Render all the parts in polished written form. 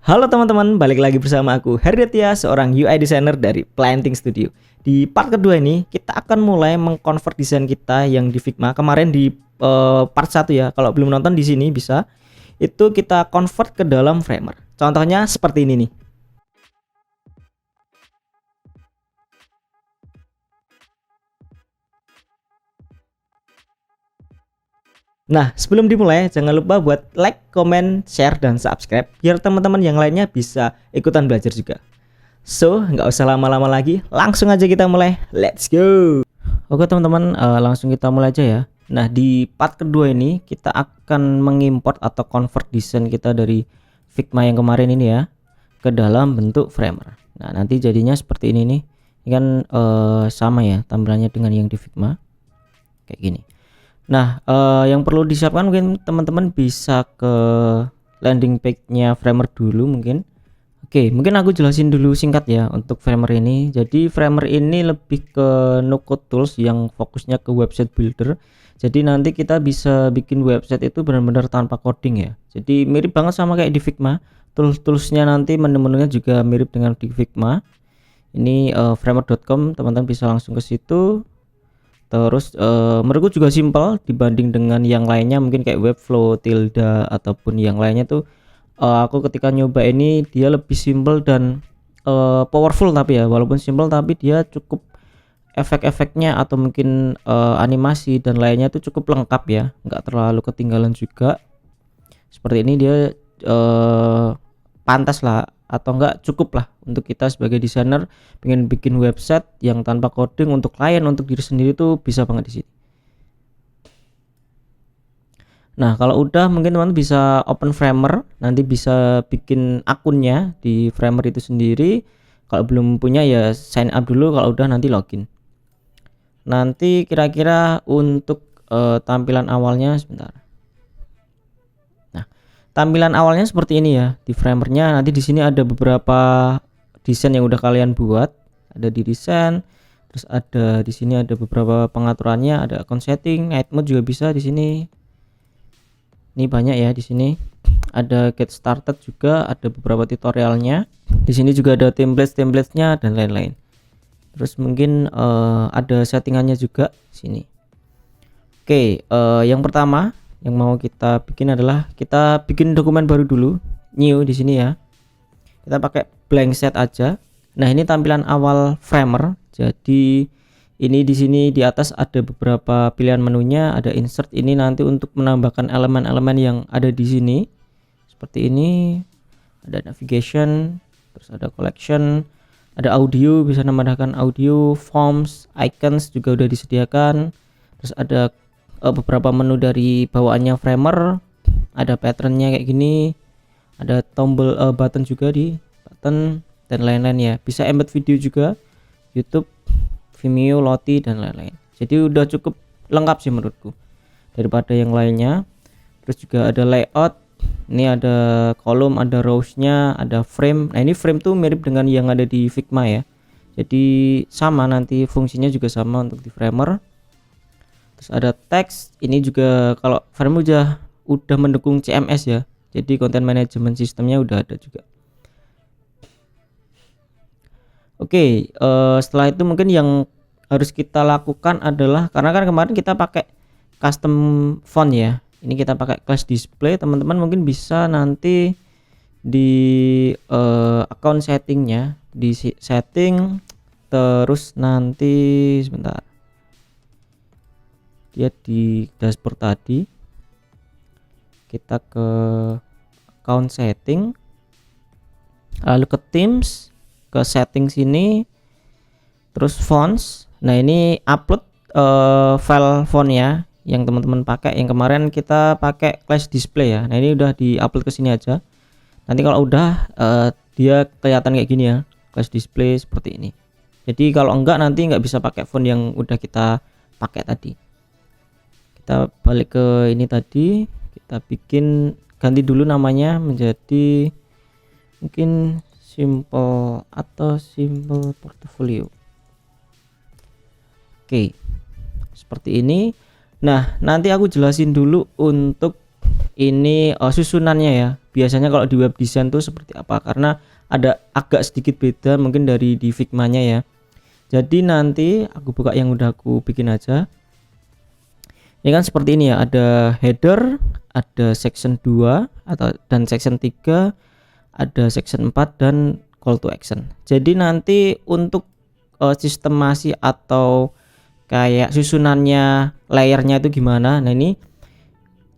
Halo teman-teman, balik lagi bersama aku Herdetya, seorang UI designer dari Planting Studio. Di part kedua ini, kita akan mulai mengkonvert desain kita yang di Figma. Kemarin di part 1 ya, kalau belum nonton di sini bisa. Itu kita convert ke dalam Framer. Contohnya seperti ini nih. Nah, sebelum dimulai, jangan lupa buat like, comment, share, dan subscribe biar teman-teman yang lainnya bisa ikutan belajar juga. So, nggak usah lama-lama lagi, langsung aja kita mulai. Let's go! Oke teman-teman, langsung kita mulai aja ya. Nah, di part kedua ini kita akan mengimport atau convert desain kita dari Figma yang kemarin ini ya ke dalam bentuk Framer. Nah, nanti jadinya seperti ini nih. Ini kan sama ya tampilannya dengan yang di Figma. Kayak gini. Nah, yang perlu disiapkan mungkin teman-teman bisa ke landing page-nya Framer dulu mungkin. Oke, mungkin aku jelasin dulu singkat ya untuk Framer ini. Jadi Framer ini lebih ke no code tools yang fokusnya ke website builder. Jadi nanti kita bisa bikin website itu benar-benar tanpa coding ya. Jadi mirip banget sama kayak di Figma. Toolsnya nanti menu-menunya juga mirip dengan di Figma. Ini framer.com, teman-teman bisa langsung ke situ. Terus menurutku juga simpel dibanding dengan yang lainnya, mungkin kayak Webflow, Tilda ataupun yang lainnya tuh. Aku ketika nyoba ini dia lebih simpel dan powerful, tapi ya walaupun simpel tapi dia cukup efek-efeknya atau mungkin animasi dan lainnya itu cukup lengkap ya, nggak terlalu ketinggalan juga. Seperti ini dia pantas lah atau enggak cukup lah untuk kita sebagai desainer pengen bikin website yang tanpa coding untuk klien, untuk diri sendiri tuh bisa banget di sini. Nah, kalau udah mungkin teman bisa open Framer, nanti bisa bikin akunnya di Framer itu sendiri. Kalau belum punya ya sign up dulu, kalau udah nanti login. Nanti kira-kira untuk tampilan awalnya sebentar. Nah, tampilan awalnya seperti ini ya di Framernya. Nanti di sini ada beberapa desain yang udah kalian buat, ada di desain. Terus ada di sini ada beberapa pengaturannya, ada account setting, night mode juga bisa di sini. Ini banyak ya di sini. Ada get started juga, ada beberapa tutorialnya. Di sini juga ada template-templatenya dan lain-lain. Terus mungkin ada settingannya juga di sini. Oke, yang pertama yang mau kita bikin adalah kita bikin dokumen baru dulu, new di sini ya. Kita pakai blank set aja. Nah, ini tampilan awal Framer. Jadi ini di sini di atas ada beberapa pilihan menunya, ada insert, ini nanti untuk menambahkan elemen-elemen yang ada di sini. Seperti ini. Ada navigation, terus ada collection, ada audio, bisa menambahkan audio, forms, icons juga udah disediakan. Terus ada beberapa menu dari bawaannya Framer, ada patternnya kayak gini, ada tombol button juga di button dan lain-lain ya. Bisa embed video juga, YouTube, Vimeo, Lottie dan lain-lain. Jadi udah cukup lengkap sih menurutku daripada yang lainnya. Terus juga ada layout. Ini ada kolom, ada rows-nya, ada frame. Nah, ini frame tuh mirip dengan yang ada di Figma ya. Jadi sama, nanti fungsinya juga sama untuk di Framer. Terus ada teks. Ini juga kalau Framer udah mendukung CMS ya. Jadi content management sistemnya udah ada juga. Oke, setelah itu mungkin yang harus kita lakukan adalah, karena kan kemarin kita pakai custom font ya, ini kita pakai class display. Teman-teman mungkin bisa nanti di account settingnya, di setting, terus nanti sebentar, dia di dashboard tadi, kita ke account setting, lalu ke themes, ke setting sini, terus fonts. Nah, ini upload file font ya yang teman-teman pakai. Yang kemarin kita pakai class display ya. Nah, ini udah di-upload ke sini aja. Nanti kalau udah dia kelihatan kayak gini ya, class display seperti ini. Jadi kalau enggak nanti nggak bisa pakai font yang udah kita pakai tadi. Kita balik ke ini tadi, kita bikin, ganti dulu namanya menjadi mungkin simple atau simple portfolio. Oke, seperti ini. Nah, nanti aku jelasin dulu untuk ini susunannya ya. Biasanya kalau di web design tuh seperti apa, karena ada agak sedikit beda mungkin dari di Figma-nya ya. Jadi nanti aku buka yang udah aku bikin aja. Ini kan seperti ini ya, ada header, ada section 2 dan section 3, ada section 4 dan call to action. Jadi nanti untuk sistemasi atau kayak susunannya, layernya itu gimana. Nah ini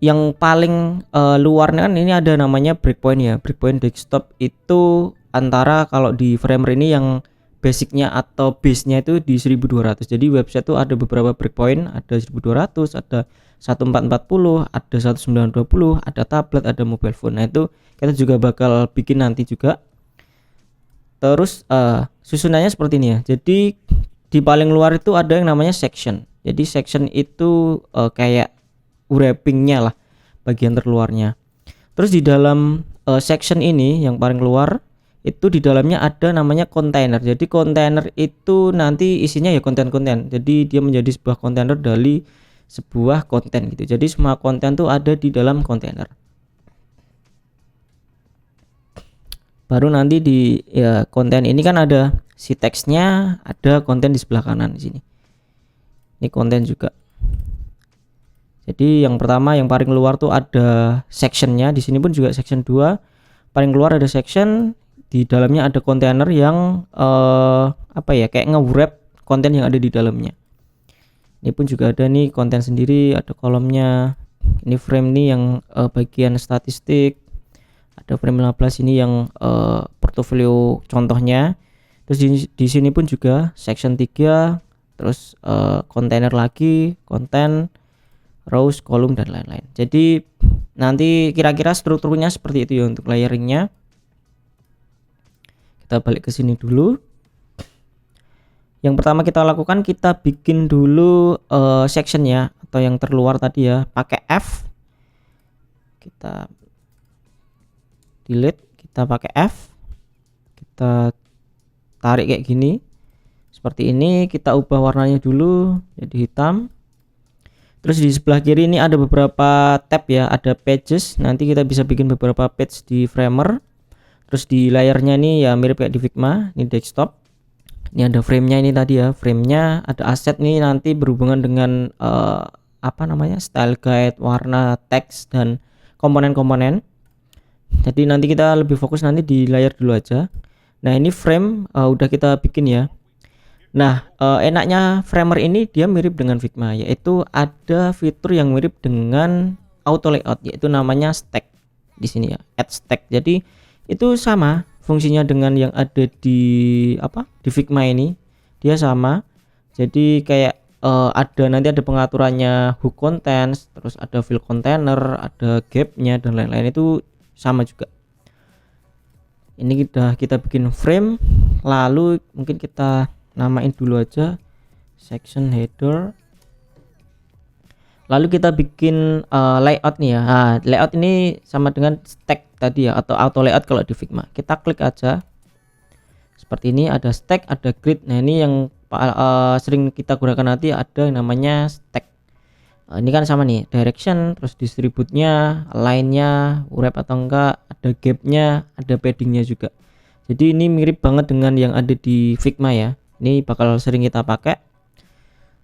yang paling luarnya kan ini ada namanya breakpoint ya. Breakpoint desktop itu antara kalau di Framer ini yang basicnya atau base-nya itu di 1200. Jadi website itu ada beberapa breakpoint, ada 1200, ada 1440, ada 1920, ada tablet, ada mobile phone. Nah itu kita juga bakal bikin nanti juga. Terus susunannya seperti ini ya. Jadi di paling luar itu ada yang namanya section. Jadi section itu kayak wrappingnya lah, bagian terluarnya. Terus di dalam section ini yang paling luar itu di dalamnya ada namanya kontainer. Jadi kontainer itu nanti isinya ya konten-konten. Jadi dia menjadi sebuah kontainer dari sebuah konten gitu. Jadi semua konten tuh ada di dalam kontainer. Baru nanti di ya konten ini kan ada si teksnya, ada konten di sebelah kanan di sini. Ini konten juga. Jadi yang pertama yang paling luar tuh ada sectionnya. Di sini pun juga section 2. Paling keluar ada section, di dalamnya ada kontainer yang apa ya, kayak nge-wrap konten yang ada di dalamnya. Ini pun juga ada nih konten sendiri, ada kolomnya. Ini frame nih yang bagian statistik. Ada frame 15 ini yang portofolio contohnya. Terus di sini pun juga section 3, terus kontainer lagi, konten, rows, kolom dan lain-lain. Jadi nanti kira-kira strukturnya seperti itu ya untuk layeringnya. Kita balik ke sini dulu. Yang pertama kita lakukan, kita bikin dulu sectionnya atau yang terluar tadi ya, pakai F. Kita delete, kita pakai F, kita tarik kayak gini seperti ini. Kita ubah warnanya dulu jadi hitam. Terus di sebelah kiri ini ada beberapa tab ya, ada pages. Nanti kita bisa bikin beberapa page di Framer. Terus di layarnya ini ya mirip kayak di Figma, ini desktop. Ini ada frame-nya ini tadi ya, frame-nya ada aset nih nanti berhubungan dengan apa namanya, style guide, warna, teks dan komponen-komponen. Jadi nanti kita lebih fokus nanti di layar dulu aja. Nah ini frame udah kita bikin ya. Nah enaknya Framer ini dia mirip dengan Figma, yaitu ada fitur yang mirip dengan auto layout, yaitu namanya stack di sini ya, add stack. Jadi itu sama fungsinya dengan yang ada di di Figma ini, dia sama. Jadi kayak ada nanti ada pengaturannya hook contents, terus ada fill container, ada gapnya dan lain-lain, itu sama juga. Ini kita bikin frame, lalu mungkin kita namain dulu aja section header. Lalu kita bikin layout nih ya. Nah, layout ini sama dengan stack tadi ya, atau auto layout kalau di Figma. Kita klik aja seperti ini, ada stack, ada grid. Nah ini yang sering kita gunakan nanti, ada yang namanya stack. Ini kan sama nih, direction, terus distribute-nya, line-nya, wrap atau enggak, ada gap-nya, ada padding-nya juga. Jadi ini mirip banget dengan yang ada di Figma ya. Ini bakal sering kita pakai.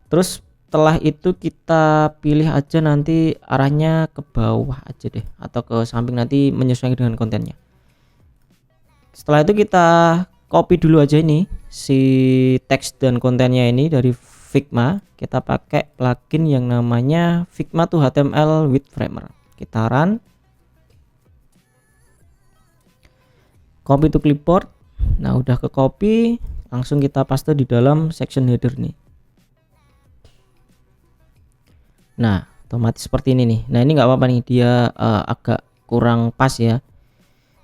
Terus setelah itu kita pilih aja nanti arahnya ke bawah aja deh, atau ke samping, nanti menyesuaikan dengan kontennya. Setelah itu kita copy dulu aja ini si teks dan kontennya ini dari Figma. Kita pakai plugin yang namanya Figma to HTML with Framer. Kita run, copy to clipboard. Nah udah ke copy, langsung kita paste di dalam section header nih. Nah otomatis seperti ini nih. Nah ini nggak apa-apa nih, dia agak kurang pas ya.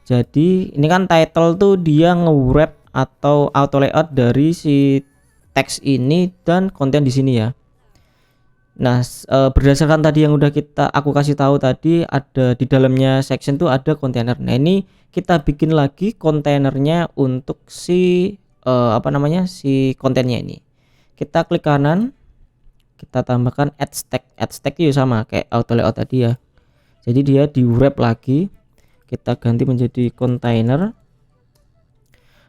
Jadi ini kan title tuh dia nge-wrap atau auto layout dari si teks ini dan konten di sini ya. Nah berdasarkan tadi yang udah aku kasih tahu tadi, ada di dalamnya section tuh ada kontainer. Nah ini kita bikin lagi kontainernya untuk si si kontennya ini. Kita klik kanan, kita tambahkan add stack. Add stack itu sama kayak auto layout tadi ya. Jadi dia di wrap lagi, kita ganti menjadi container.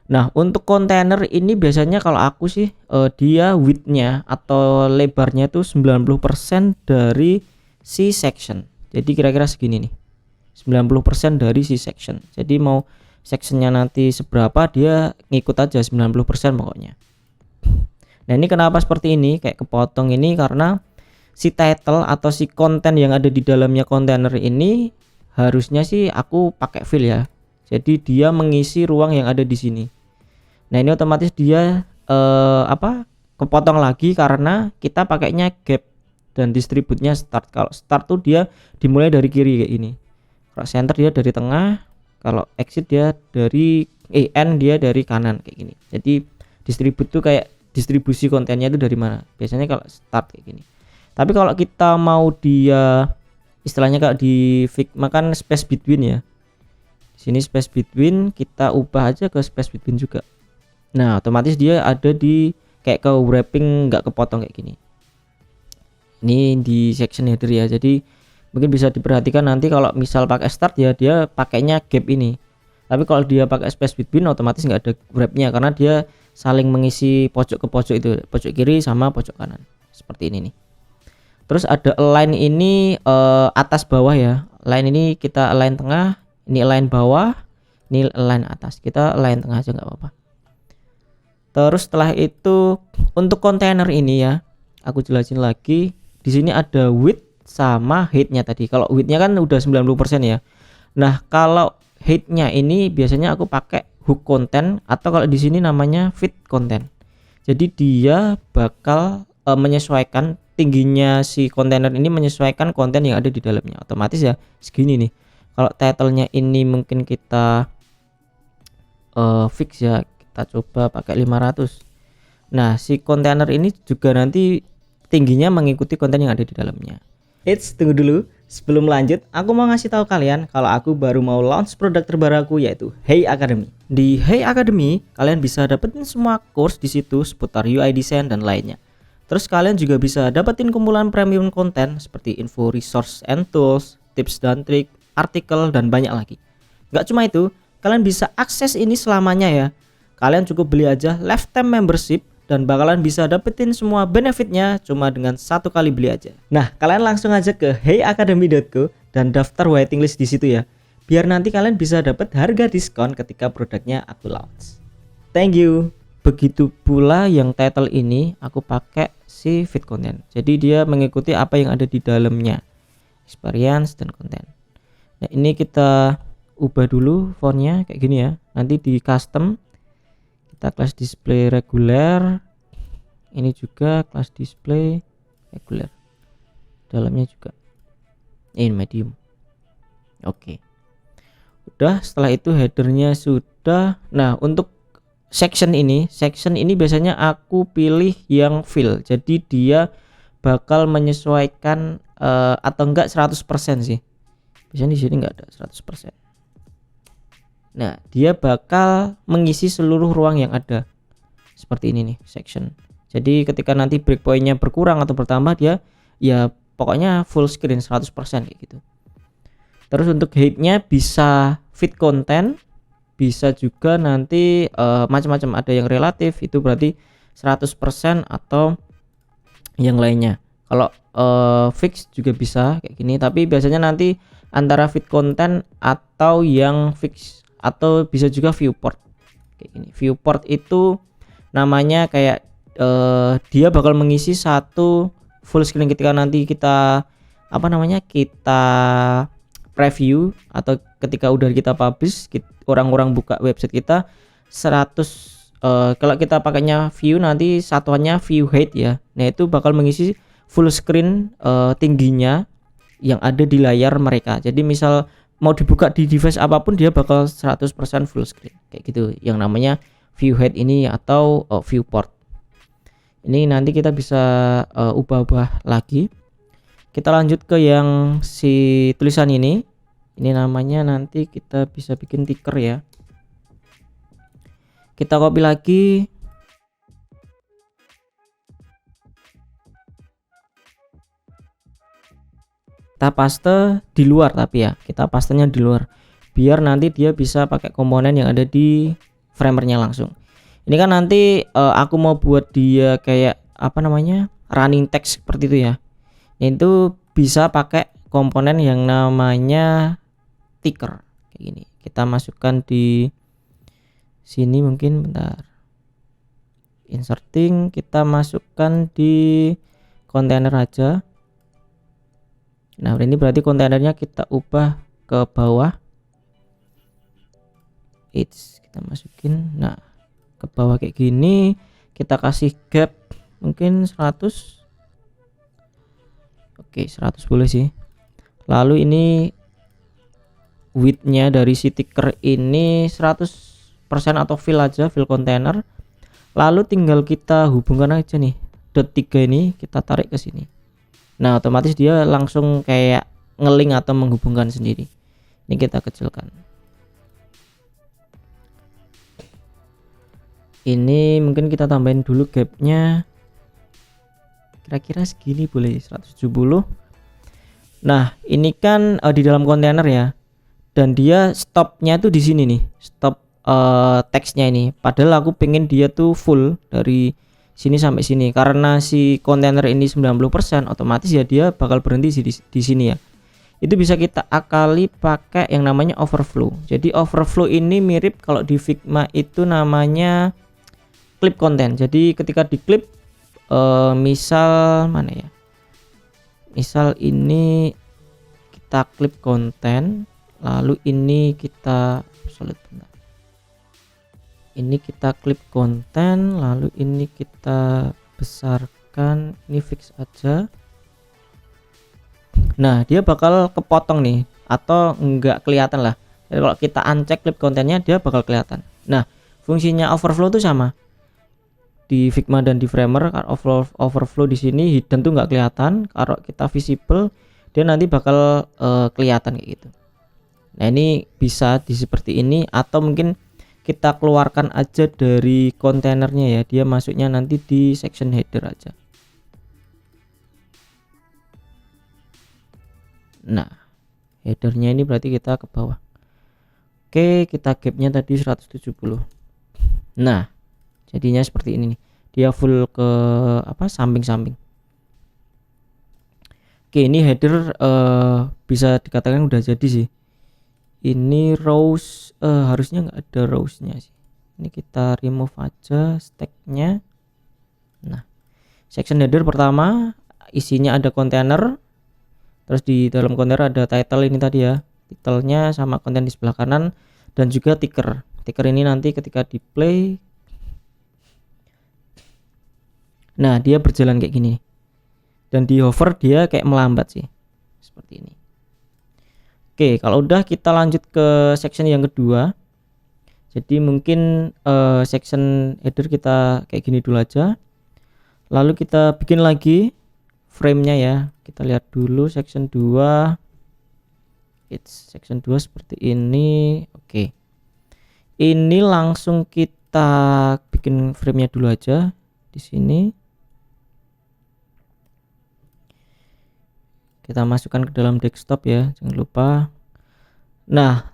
Nah, untuk kontainer ini biasanya kalau aku sih dia widthnya atau lebarnya tuh 90% dari si section. Jadi kira-kira segini nih. 90% dari si section. Jadi mau sectionnya nanti seberapa, dia ngikut aja 90% pokoknya. Nah, ini kenapa seperti ini kayak kepotong ini, karena si title atau si konten yang ada di dalamnya kontainer ini harusnya sih aku pakai fill ya. Jadi dia mengisi ruang yang ada di sini. Nah, ini otomatis dia kepotong lagi karena kita pakainya gap dan distributnya start. Kalau start tuh dia dimulai dari kiri kayak ini. Kalau center dia dari tengah, kalau exit dia dari end dia dari kanan kayak gini. Jadi distribut tuh kayak distribusi kontennya itu dari mana. Biasanya kalau start kayak gini. Tapi kalau kita mau dia istilahnya kalau di Figma kan space between ya. Di sini space between kita ubah aja ke space between juga. Nah, otomatis dia ada di kayak ke wrapping, nggak kepotong kayak gini. Ini di section header ya. Jadi mungkin bisa diperhatikan nanti kalau misal pakai start ya dia pakainya gap ini. Tapi kalau dia pakai space between otomatis nggak ada wrapnya karena dia saling mengisi pojok ke pojok itu, pojok kiri sama pojok kanan. Seperti ini nih. Terus ada align ini atas bawah ya. Align ini kita align tengah, ini align bawah, ini align atas. Kita align tengah aja nggak apa-apa. Terus setelah itu untuk kontainer ini ya, aku jelasin lagi. Di sini ada width sama height-nya tadi. Kalau width-nya kan udah 90% ya. Nah, kalau height-nya ini biasanya aku pakai hook content atau kalau di sini namanya fit content. Jadi dia bakal menyesuaikan tingginya si kontainer ini, menyesuaikan konten yang ada di dalamnya. Otomatis ya segini nih. Kalau title-nya ini mungkin kita fix ya, kita coba pakai 500. Nah, si kontainer ini juga nanti tingginya mengikuti konten yang ada di dalamnya. Eits, tunggu dulu. Sebelum lanjut, aku mau ngasih tahu kalian kalau aku baru mau launch produk terbaru aku, yaitu Hey Academy. Di Hey Academy, kalian bisa dapetin semua course di situ seputar UI design dan lainnya. Terus kalian juga bisa dapetin kumpulan premium konten seperti info, resource and tools, tips dan trik, artikel dan banyak lagi. Gak cuma itu, kalian bisa akses ini selamanya ya. Kalian cukup beli aja lifetime membership dan bakalan bisa dapetin semua benefitnya cuma dengan satu kali beli aja. Nah, kalian langsung aja ke heyacademy.co dan daftar waiting list di situ ya. Biar nanti kalian bisa dapat harga diskon ketika produknya aku launch. Thank you. Begitu pula yang title ini aku pakai si fit content. Jadi dia mengikuti apa yang ada di dalamnya. Experience dan konten. Nah, ini kita ubah dulu fontnya kayak gini ya. Nanti di custom kita class display reguler, ini juga class display reguler, dalamnya juga ini medium. Oke. Udah, setelah itu headernya sudah. Nah, untuk section ini biasanya aku pilih yang fill, jadi dia bakal menyesuaikan atau enggak 100% sih. Biasanya di sini enggak ada 100%. Nah, dia bakal mengisi seluruh ruang yang ada. Seperti ini nih, section. Jadi ketika nanti breakpointnya berkurang atau bertambah, dia ya pokoknya full screen 100% kayak gitu. Terus untuk height-nya bisa fit content, bisa juga nanti macam-macam, ada yang relatif itu berarti 100% atau yang lainnya. Kalau fix juga bisa kayak gini, tapi biasanya nanti antara fit content atau yang fix, atau bisa juga viewport kayak gini. Viewport itu namanya kayak dia bakal mengisi satu full screen ketika nanti kita kita preview atau ketika udah kita publish, orang-orang buka website kita 100 kalau kita pakainya view nanti satuannya view height ya. Nah, itu bakal mengisi full screen tingginya yang ada di layar mereka. Jadi misal mau dibuka di device apapun dia bakal 100% full screen kayak gitu, yang namanya view height ini atau viewport. Ini nanti kita bisa ubah-ubah lagi. Kita lanjut ke yang si tulisan ini namanya nanti kita bisa bikin ticker ya. Kita copy lagi, kita paste di luar, tapi ya kita pastenya di luar biar nanti dia bisa pakai komponen yang ada di framernya langsung. Ini kan nanti aku mau buat dia kayak apa namanya, running text seperti itu ya. Itu bisa pakai komponen yang namanya ticker kayak gini. Kita masukkan di sini, mungkin bentar, inserting, kita masukkan di kontainer aja. Nah ini berarti kontainernya kita ubah ke bawah, kita masukin nah ke bawah kayak gini, kita kasih gap mungkin 100. Oke 100 boleh sih. Lalu ini widthnya dari si ticker ini 100% atau fill aja, fill container. Lalu tinggal kita hubungkan aja nih dot 3 ini, kita tarik ke sini. Nah otomatis dia langsung kayak ngeling atau menghubungkan sendiri. Ini kita kecilkan. Ini mungkin kita tambahin dulu gapnya, kira-kira segini boleh, 170. Nah ini kan di dalam kontainer ya, dan dia stopnya tuh di sini nih, stop teksnya ini. Padahal aku pengen dia tuh full dari sini sampai sini, karena si kontainer ini 90%, otomatis ya dia bakal berhenti di sini ya. Itu bisa kita akali pakai yang namanya overflow. Jadi overflow ini mirip kalau di Figma itu namanya clip content. Jadi ketika diklip misal mana ya, misal ini kita klip konten, lalu ini kita solid, ini kita klip konten, lalu ini kita besarkan, ini fix aja. Nah dia bakal kepotong nih atau enggak kelihatan lah. Jadi kalau kita uncheck klip kontennya dia bakal kelihatan. Nah fungsinya overflow tuh sama di Figma dan di Framer. Overflow di sini hidden tuh nggak kelihatan, kalau kita visible dia nanti bakal kelihatan kayak gitu. Nah ini bisa di seperti ini, atau mungkin kita keluarkan aja dari kontainernya ya, dia masuknya nanti di section header aja. Nah headernya ini berarti kita ke bawah. Oke kita gapnya tadi 170. Nah jadinya seperti ini nih, dia full ke apa, samping-samping. Oke ini header bisa dikatakan udah jadi sih. Ini rows harusnya nggak ada rowsnya sih. Ini kita remove aja stacknya. Nah section header pertama isinya ada kontainer, terus di dalam kontainer ada title ini tadi ya, titlenya sama konten di sebelah kanan, dan juga ticker. Ticker ini nanti ketika di play, nah dia berjalan kayak gini, dan di hover dia kayak melambat sih seperti ini. Oke kalau udah kita lanjut ke section yang kedua. Jadi mungkin section header kita kayak gini dulu aja, lalu kita bikin lagi frame-nya ya. Kita lihat dulu section 2. Section 2 seperti ini. Oke ini langsung kita bikin frame-nya dulu aja di sini. Kita masukkan ke dalam desktop ya, jangan lupa. Nah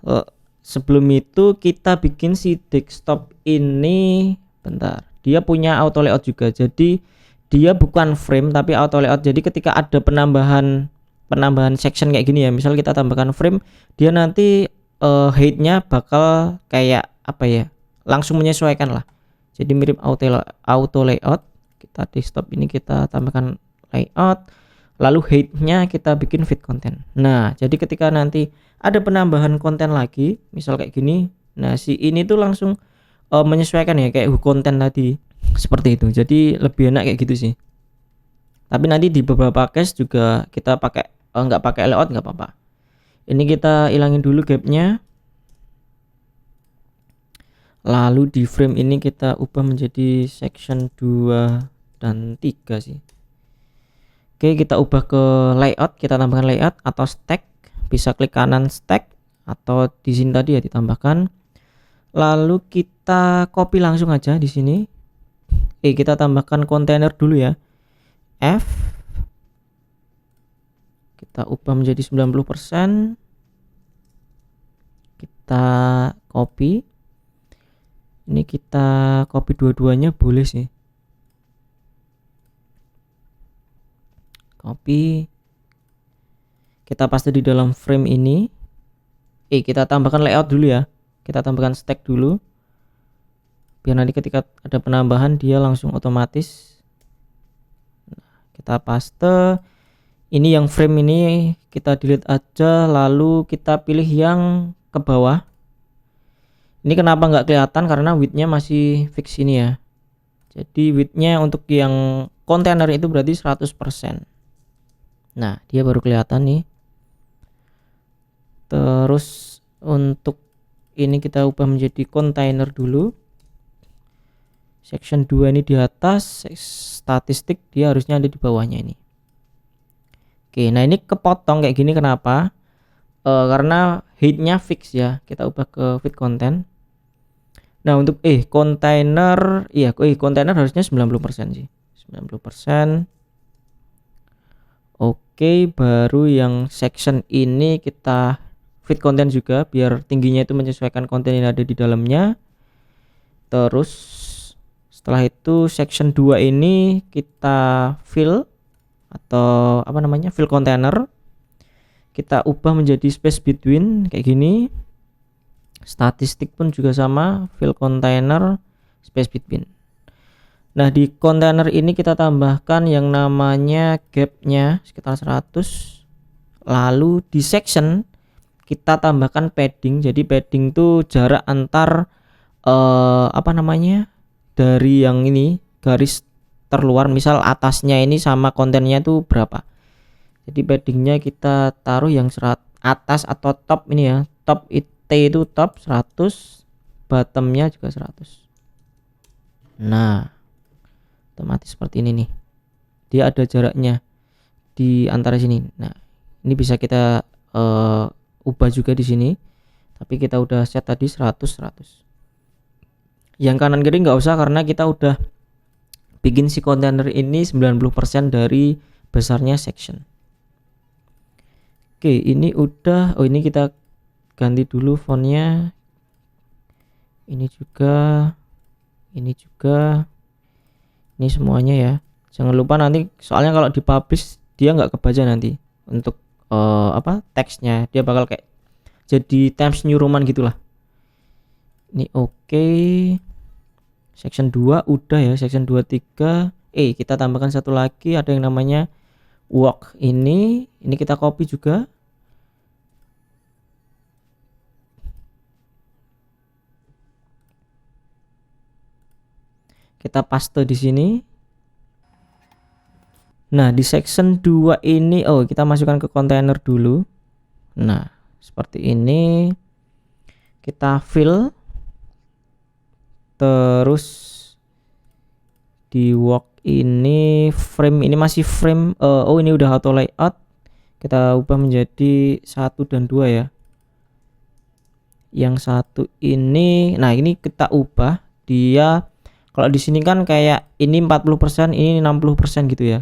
sebelum itu kita bikin si desktop ini, bentar, dia punya auto layout juga. Jadi dia bukan frame tapi auto layout. Jadi ketika ada penambahan section kayak gini ya, misal kita tambahkan frame, dia nanti height-nya bakal kayak apa ya, langsung menyesuaikan lah. Jadi mirip auto layout. Kita desktop ini kita tambahkan layout, lalu height-nya kita bikin fit content. Nah jadi ketika nanti ada penambahan konten lagi misal kayak gini, nah si ini tuh langsung menyesuaikan ya kayak hook content tadi, seperti itu. Jadi lebih enak kayak gitu sih. Tapi nanti di beberapa case juga kita pakai nggak pakai layout nggak apa-apa. Ini kita hilangin dulu gapnya, lalu di frame ini kita ubah menjadi section 2 dan 3 sih. Oke kita ubah ke layout, kita tambahkan layout atau stack, bisa klik kanan stack, atau di sini tadi ya ditambahkan. Lalu kita copy langsung aja di sini. Kita tambahkan kontainer dulu ya, F, kita ubah menjadi 90%. Kita copy. Ini kita copy dua-duanya boleh sih. Copy. Kita paste di dalam frame ini. Kita tambahkan layout dulu ya. Kita tambahkan stack dulu. Biar nanti ketika ada penambahan dia langsung otomatis. Nah, kita paste. Ini yang frame ini kita delete aja, lalu kita pilih yang ke bawah. Ini kenapa nggak kelihatan, karena widthnya masih fix ini ya. Jadi widthnya untuk yang kontainer itu berarti 100%. Nah, dia baru kelihatan nih. Terus untuk ini kita ubah menjadi kontainer dulu. Section 2 ini di atas, statistik dia harusnya ada di bawahnya ini. Oke, nah ini kepotong kayak gini kenapa? Karena headnya fix ya. Kita ubah ke fit content. Nah untuk kontainer, kontainer harusnya 90% sih, 90%. Oke, baru yang section ini kita fit content juga biar tingginya itu menyesuaikan konten yang ada di dalamnya. Terus setelah itu section 2 ini kita fill atau apa namanya, fill container. Kita ubah menjadi space between kayak gini. Statistik pun juga sama, fill container space between. Nah di container ini kita tambahkan yang namanya gapnya sekitar 100. Lalu di section kita tambahkan padding. Jadi padding itu jarak antar apa namanya, dari yang ini garis terluar, misal atasnya ini sama kontennya itu berapa. Jadi paddingnya kita taruh yang atas atau top ini ya, top T itu top 100, bottomnya juga 100. Nah otomatis seperti ini nih, dia ada jaraknya di antara sini. Nah ini bisa kita ubah juga di sini, tapi kita udah set tadi 100. Yang kanan kiri nggak usah karena kita udah bikin si kontainer ini 90% dari besarnya section. Oke, ini udah. Ini kita ganti dulu fontnya. Ini juga, ini juga, ini semuanya ya. Jangan lupa nanti, soalnya kalau dipublish dia nggak kebaca nanti untuk teksnya, dia bakal kayak jadi Times New Roman gitulah. Ini oke. Section 2 udah ya, section 2, 3. Kita tambahkan satu lagi, ada yang namanya work ini kita copy juga. Kita paste di sini. Nah, di section 2 ini kita masukkan ke kontainer dulu. Nah, seperti ini. Kita fill. Terus di work ini frame ini masih frame. Ini udah auto layout. Kita ubah menjadi 1 dan 2 ya. Yang satu ini, nah ini kita ubah dia. Kalau di sini kan kayak ini 40%, ini 60% gitu ya.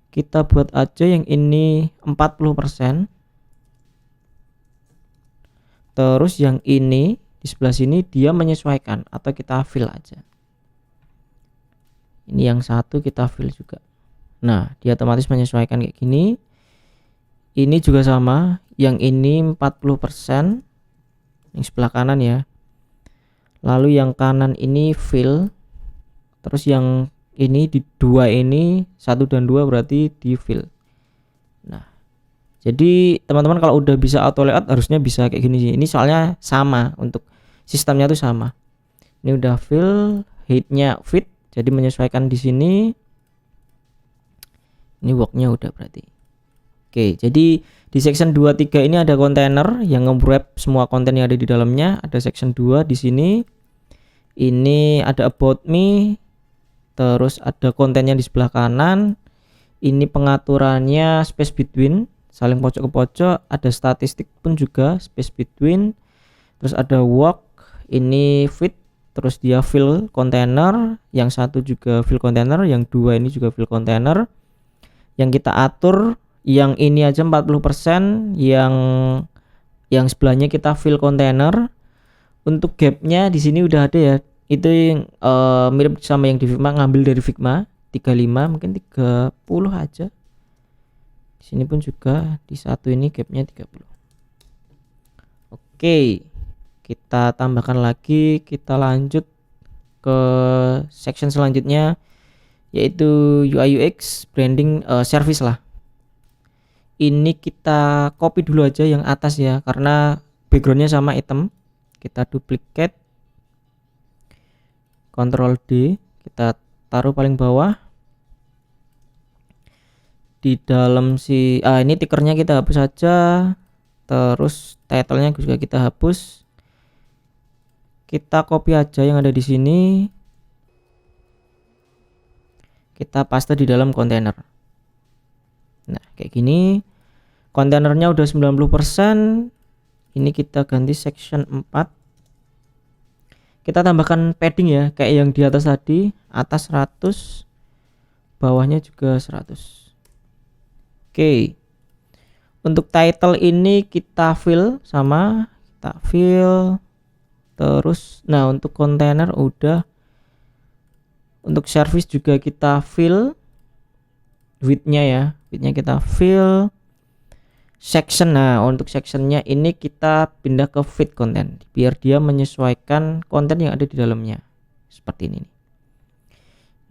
Kita buat aja yang ini 40%. Terus yang ini di sebelah sini dia menyesuaikan atau kita fill aja. Ini yang satu kita fill juga. Nah, dia otomatis menyesuaikan kayak gini. Ini juga sama, yang ini 40%, yang sebelah kanan ya. Lalu yang kanan ini fill. Terus yang ini di 2 ini 1 dan 2 berarti di fill. Nah, jadi teman-teman kalau udah bisa auto layout harusnya bisa kayak gini sih. Ini soalnya sama, untuk sistemnya tuh sama. Ini udah fill, headnya fit, jadi menyesuaikan di sini. Ini worknya udah berarti. Oke, jadi di section 2, 3 ini ada kontainer yang nge-wrap semua konten yang ada di dalamnya. Ada section 2 di sini. Ini ada about me. Terus ada kontennya di sebelah kanan. Ini pengaturannya space between, saling pojok ke pojok. Ada statistik pun juga space between. Terus ada work, ini fit, terus dia fill container. Yang satu juga fill container, yang 2 ini juga fill container. Yang kita atur Yang ini aja 40%, yang sebelahnya kita fill kontainer. Untuk gapnya di sini udah ada ya. Itu yang mirip sama yang di Figma, ngambil dari Figma 35, mungkin 30 aja. Di sini pun juga di satu ini gapnya 30. Oke, kita tambahkan lagi, kita lanjut ke section selanjutnya, yaitu UI UX branding service lah. Ini kita copy dulu aja yang atas ya, karena backgroundnya sama item. Kita duplicate, Ctrl D, kita taruh paling bawah. Di dalam ini tickernya kita hapus saja, terus title-nya juga kita hapus. Kita copy aja yang ada di sini, kita paste di dalam kontainer. Nah, kayak gini. Kontainernya udah 90%. Ini kita ganti section 4. Kita tambahkan padding ya, kayak yang di atas tadi, atas 100, bawahnya juga 100. Oke. Untuk title ini kita fill sama, kita fill. Terus nah untuk kontainer udah. Untuk service juga kita fill width-nya ya. Width-nya kita fill. Section, nah untuk sectionnya ini kita pindah ke fit content biar dia menyesuaikan konten yang ada di dalamnya seperti ini.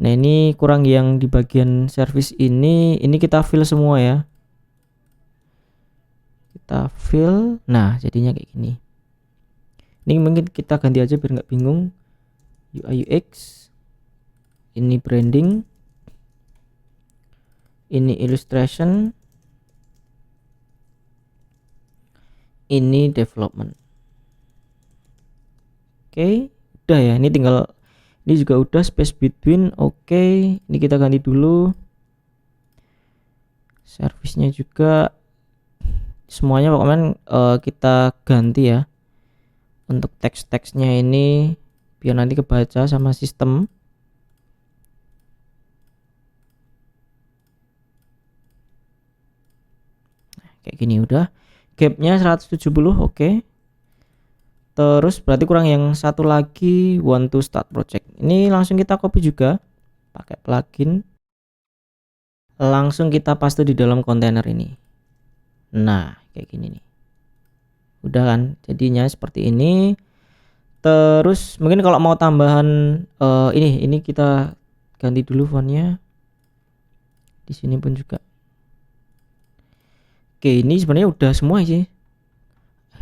Nah ini kurang yang di bagian service ini kita fill semua ya, kita fill. Nah jadinya kayak gini. Ini mungkin kita ganti aja biar nggak bingung. UI UX, ini branding, ini illustration, ini development. Oke, udah ya. Ini tinggal, ini juga udah space between. Oke, ini kita ganti dulu. Service-nya juga semuanya pokoknya kita ganti ya. Untuk teks-teksnya ini biar nanti kebaca sama sistem. Nah, kayak gini udah. Gapnya 170, oke. Terus berarti kurang yang satu lagi, want to start project. Ini langsung kita copy juga pakai plugin, langsung kita paste di dalam kontainer ini. Nah kayak gini nih, udah kan jadinya seperti ini. Terus mungkin kalau mau tambahan ini kita ganti dulu fontnya. Di sini pun juga. Oke, ini sebenarnya udah semua sih.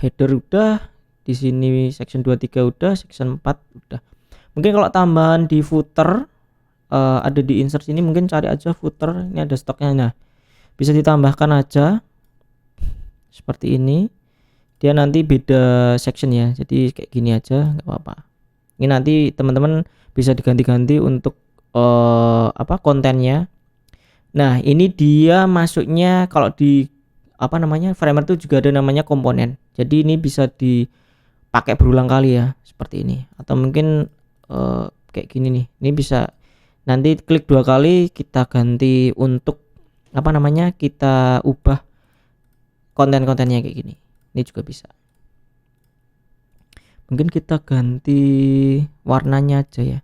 Header udah, di sini section 23 udah, section 4 udah. Mungkin kalau tambahan di footer ada di insert sini, mungkin cari aja footer, ini ada stoknya. Nah, bisa ditambahkan aja seperti ini. Dia nanti beda section ya. Jadi kayak gini aja nggak apa-apa. Ini nanti teman-teman bisa diganti-ganti untuk kontennya. Nah, ini dia masuknya kalau di Framer itu juga ada namanya komponen. Jadi ini bisa dipakai berulang kali ya, seperti ini. Atau mungkin kayak gini nih. Ini bisa nanti klik 2 kali kita ganti untuk kita ubah konten-kontennya kayak gini. Ini juga bisa. Mungkin kita ganti warnanya aja ya.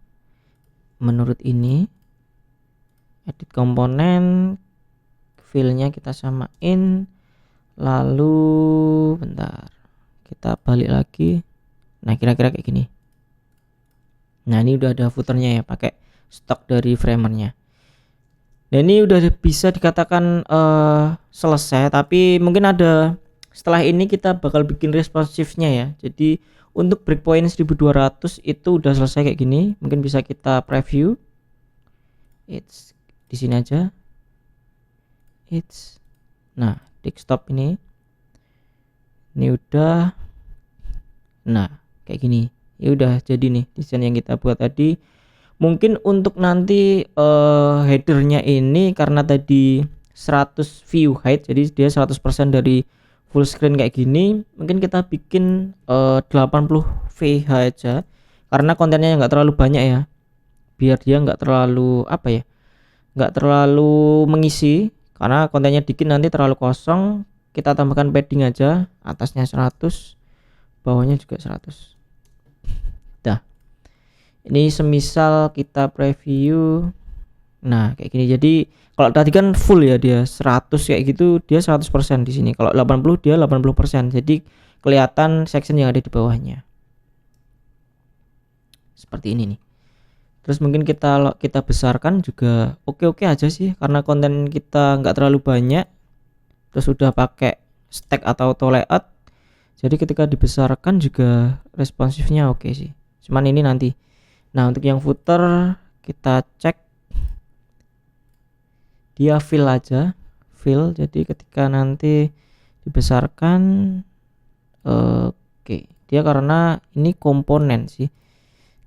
Menurut ini edit komponen, fill-nya kita samain. Lalu bentar, kita balik lagi. Nah kira-kira kayak gini. Nah ini udah ada footernya ya, pakai stok dari framernya. Dan ini udah bisa dikatakan selesai. Tapi mungkin ada, setelah ini kita bakal bikin responsifnya ya. Jadi untuk breakpoint 1200 itu udah selesai kayak gini. Mungkin bisa kita preview. It's di sini aja. Nah desktop ini udah. Nah kayak gini ya, udah jadi nih desain yang kita buat tadi. Mungkin untuk nanti headernya ini karena tadi 100 view height, jadi dia 100% dari full screen kayak gini. Mungkin kita bikin 80 VH aja karena kontennya nggak terlalu banyak ya, biar dia nggak terlalu nggak terlalu mengisi. karena kontennya dikit nanti terlalu kosong. Kita tambahkan padding aja, atasnya 100, bawahnya juga 100. Dah. Ini semisal kita preview. Nah, kayak gini. Jadi kalau tadi kan full ya, dia 100 kayak gitu, dia 100% di sini. Kalau 80 dia 80%. Jadi kelihatan section yang ada di bawahnya. Seperti ini nih. Terus mungkin kita besarkan juga oke-oke aja sih, karena konten kita nggak terlalu banyak. Terus udah pakai stack atau auto layout. Jadi ketika dibesarkan juga responsifnya oke sih. Cuman ini nanti. Nah, untuk yang footer kita cek dia fill aja, fill. Jadi ketika nanti dibesarkan oke. Dia karena ini komponen sih,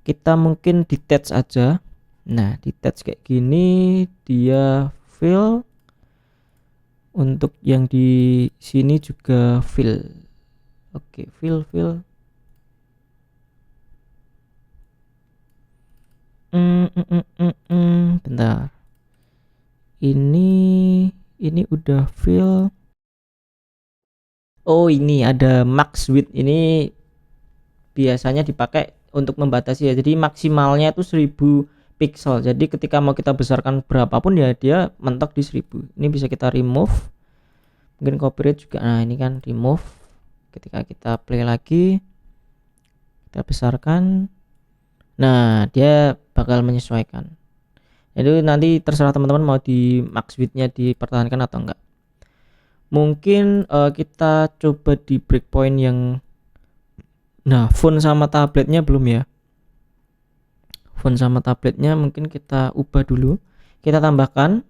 kita mungkin detach aja. Nah, detach kayak gini dia fill. Untuk yang di sini juga fill. Oke, fill. Bentar. Ini udah fill. Oh, ini ada max width. Ini biasanya dipakai untuk membatasi ya. Jadi maksimalnya itu 1000 pixel. Jadi ketika mau kita besarkan berapapun ya dia mentok di 1000. Ini bisa kita remove. Mungkin copyright juga. Nah, ini kan remove. Ketika kita play lagi, kita besarkan. Nah, dia bakal menyesuaikan. Itu nanti terserah teman-teman mau di max width-nya dipertahankan atau enggak. Mungkin kita coba di breakpoint yang phone sama tabletnya belum ya. Phone sama tabletnya mungkin kita ubah dulu. Kita tambahkan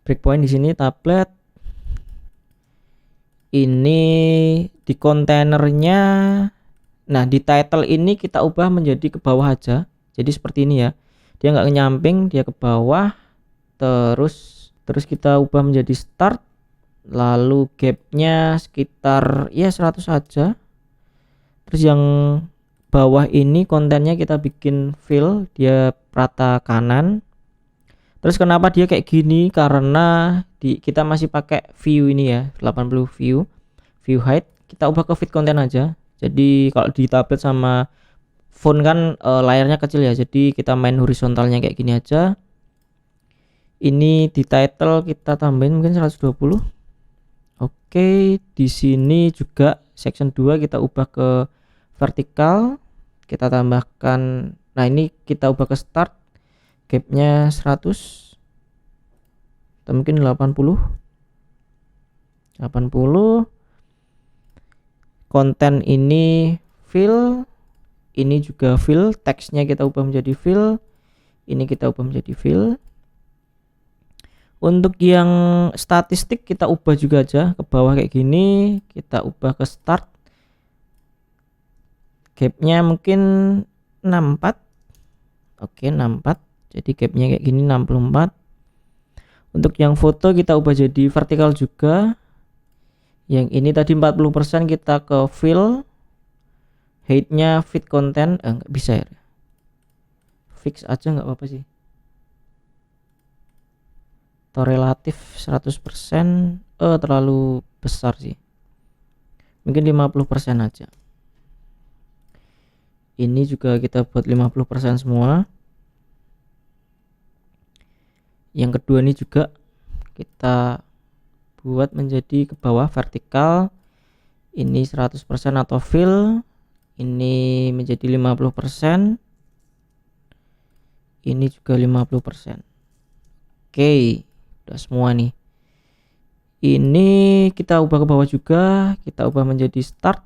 breakpoint di sini tablet. Ini di kontainernya. Nah, di title ini kita ubah menjadi ke bawah aja. Jadi seperti ini ya. Dia nggak nyamping, dia ke bawah. Terus kita ubah menjadi start. Lalu gapnya sekitar ya 100 saja. Terus yang bawah ini kontennya kita bikin fill, dia rata kanan. Terus kenapa dia kayak gini? Karena kita masih pakai view ini ya, 80 view height. Kita ubah ke fit content aja. Jadi kalau di tablet sama phone kan layarnya kecil ya. Jadi kita main horizontalnya kayak gini aja. Ini di title kita tambahin mungkin 120. Oke, di sini juga section 2 kita ubah ke vertikal. Kita tambahkan, nah ini kita ubah ke start, gapnya 100 atau mungkin 80. Konten ini fill, ini juga fill. Teksnya kita ubah menjadi fill, ini kita ubah menjadi fill. Untuk yang statistik kita ubah juga aja ke bawah kayak gini. Kita ubah ke start, gapnya mungkin 64. Oke, 64. Jadi gapnya kayak gini 64. Untuk yang foto kita ubah jadi vertikal juga. Yang ini tadi 40% kita ke fill. Height-nya fit content nggak bisa ya. Fix aja nggak apa-apa sih. Atau relatif 100% terlalu besar sih. Mungkin 50% aja. Ini juga kita buat 50% semua. Yang kedua ini juga kita buat menjadi ke bawah vertikal. Ini 100% atau fill. Ini menjadi 50%. Ini juga 50%. Oke, udah semua nih. Ini kita ubah ke bawah juga. Kita ubah menjadi start,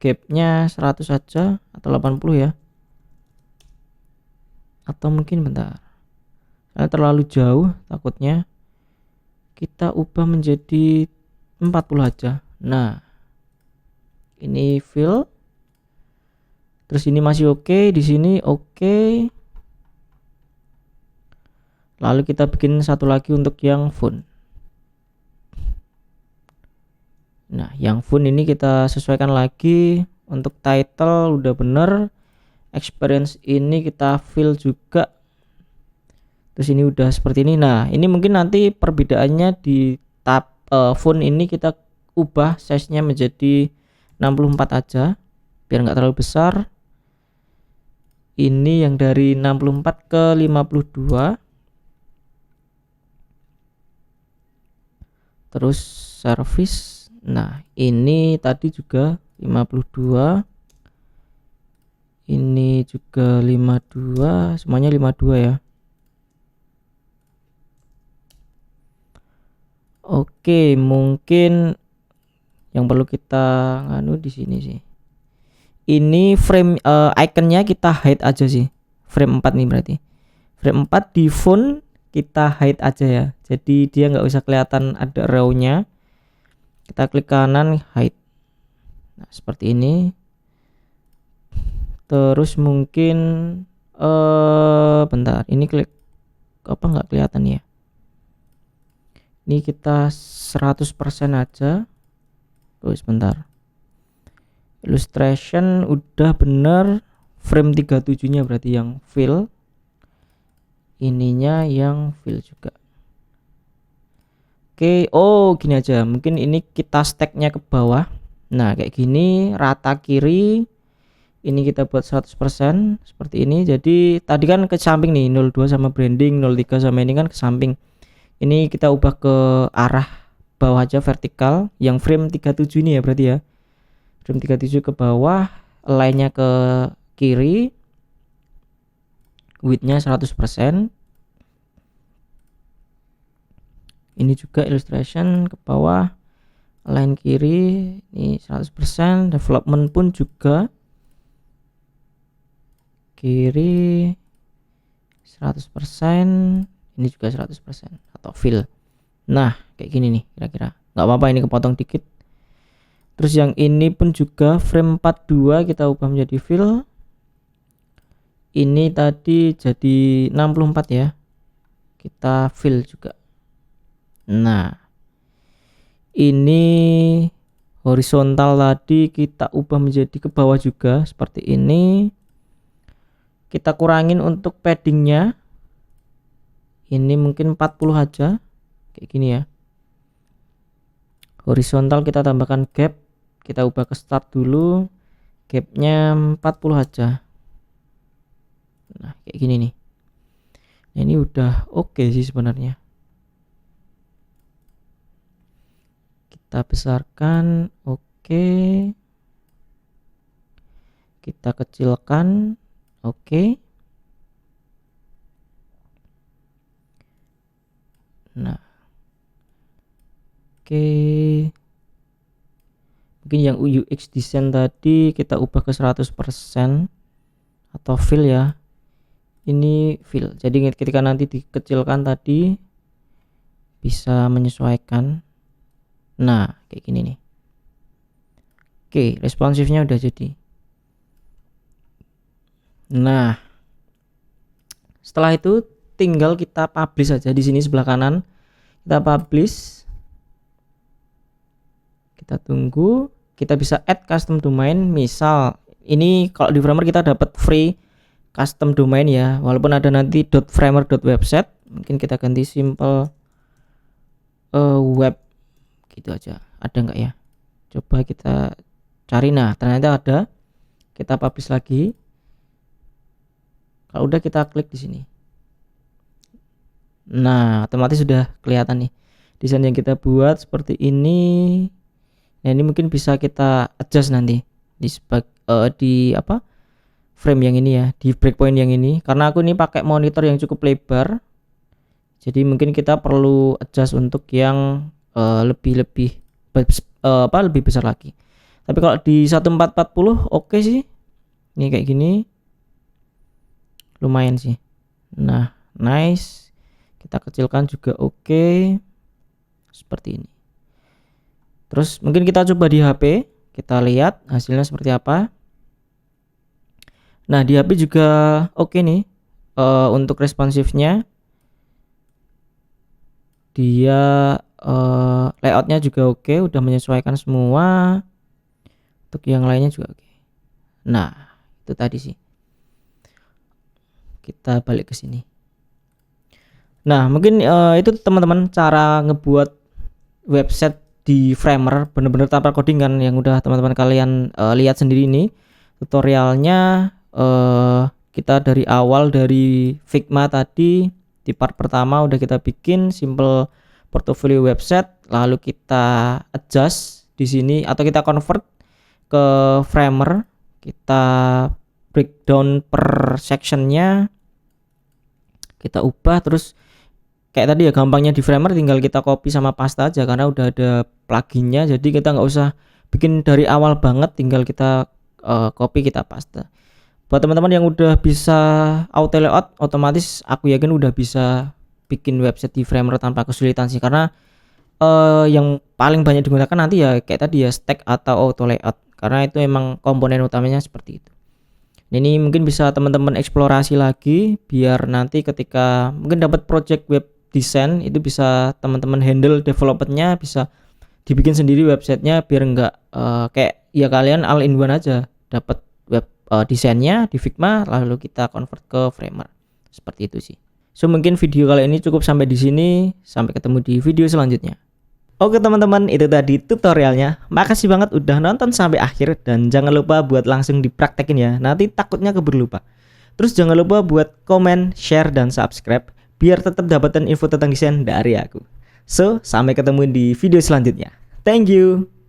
gapnya 100 saja atau 80 ya. Atau mungkin bentar, karena terlalu jauh takutnya. Kita ubah menjadi 40 aja. Nah, ini fill. Terus ini masih oke, di sini oke. Lalu kita bikin satu lagi untuk yang font. Nah, yang font ini kita sesuaikan lagi. Untuk title udah bener. Experience ini kita fill juga. Terus ini udah seperti ini. Nah, ini mungkin nanti perbedaannya di tab font ini kita ubah size-nya menjadi 64 aja biar nggak terlalu besar. Ini yang dari 64 ke 52. Terus service. Nah, ini tadi juga 52. Ini juga 52, semuanya 52 ya. Oke, mungkin yang perlu kita nganu di sini sih. Ini frame iconnya kita hide aja sih. Frame 4 nih berarti. Frame 4 di font kita hide aja ya. Jadi dia nggak usah kelihatan ada row-nya. Kita klik kanan hide. Nah, seperti ini. Terus mungkin bentar, ini klik apa nggak kelihatan ya. Ini kita 100% aja. Terus bentar. Illustration udah bener, frame 37 nya berarti yang fill, ininya yang fill juga. Oke, oh gini aja, mungkin ini kita stacknya ke bawah. Nah kayak gini, rata kiri, ini kita buat 100% seperti ini. Jadi tadi kan ke samping nih, 02 sama branding, 03 sama ini kan ke samping. Ini kita ubah ke arah bawah aja, vertikal, yang frame 37 ini ya berarti ya. Frame 37 ke bawah, align-nya ke kiri, width-nya 100%. Ini juga illustration ke bawah, align kiri, ini 100%. Development pun juga kiri 100%, ini juga 100% atau fill. Nah kayak gini nih kira-kira, nggak apa-apa ini kepotong dikit. Terus yang ini pun juga frame 42 kita ubah menjadi fill. Ini tadi jadi 64 ya, kita fill juga. Nah ini horizontal tadi kita ubah menjadi ke bawah juga seperti ini. Kita kurangin untuk paddingnya, ini mungkin 40 aja kayak gini ya. Horizontal kita tambahkan gap, kita ubah ke start dulu, gapnya 40 aja. Nah kayak gini nih. Nah, ini udah oke sih sebenarnya. Kita besarkan, oke. Kita kecilkan, oke. Nah oke. Mungkin yang UX design tadi kita ubah ke 100% atau fill ya. Ini fill, jadi ketika nanti dikecilkan tadi bisa menyesuaikan. Nah kayak gini nih. Oke, responsifnya udah jadi. Nah setelah itu tinggal kita publish aja. Di sini sebelah kanan kita publish, kita tunggu. Kita bisa add custom domain. Misal ini kalau di Framer kita dapat free custom domain ya, walaupun ada nanti .framer.website, mungkin kita ganti simple web gitu aja. Ada nggak ya, coba kita cari. Nah ternyata ada. Kita publish lagi. Kalau udah kita klik di sini. Nah otomatis sudah kelihatan nih desain yang kita buat seperti ini. Nah ini mungkin bisa kita adjust nanti di apa, frame yang ini ya, di breakpoint yang ini, karena aku ini pakai monitor yang cukup lebar, jadi mungkin kita perlu adjust untuk yang lebih besar lagi. Tapi kalau di 1440 oke sih, ini kayak gini lumayan sih. Nah nice, kita kecilkan juga oke, seperti ini. Terus mungkin kita coba di HP, kita lihat hasilnya seperti apa. Nah di HP juga oke nih, untuk responsifnya dia layoutnya juga oke, udah menyesuaikan semua. Untuk yang lainnya juga oke. Nah itu tadi sih. Kita balik ke sini. Nah, mungkin itu teman-teman cara ngebuat website di Framer bener-bener tanpa codingan yang udah teman-teman kalian lihat sendiri ini tutorialnya. Kita dari awal dari Figma tadi di part pertama udah kita bikin simple portfolio website, lalu kita adjust di sini atau kita convert ke Framer, kita breakdown per sectionnya, kita ubah. Terus kayak tadi ya, gampangnya di Framer tinggal kita copy sama paste aja karena udah ada pluginnya, jadi kita nggak usah bikin dari awal banget, tinggal kita copy kita paste. Buat teman-teman yang udah bisa auto layout, otomatis aku yakin udah bisa bikin website di Framer tanpa kesulitan sih, karena yang paling banyak digunakan nanti ya kayak tadi ya stack atau auto layout, karena itu emang komponen utamanya seperti itu. Ini mungkin bisa teman-teman eksplorasi lagi biar nanti ketika mungkin dapat project web design itu bisa teman-teman handle developmentnya, bisa dibikin sendiri websitenya biar enggak kayak ya kalian all in one aja, dapat web desainnya di Figma lalu kita convert ke Framer. Seperti itu sih. So mungkin video kali ini cukup sampai di sini, sampai ketemu di video selanjutnya. Oke teman-teman, itu tadi tutorialnya. Makasih banget udah nonton sampai akhir, dan jangan lupa buat langsung dipraktekin ya, nanti takutnya keburu lupa. Terus jangan lupa buat komen, share, dan subscribe biar tetap dapetin info tentang desain dari aku. So, sampai ketemu di video selanjutnya. Thank you.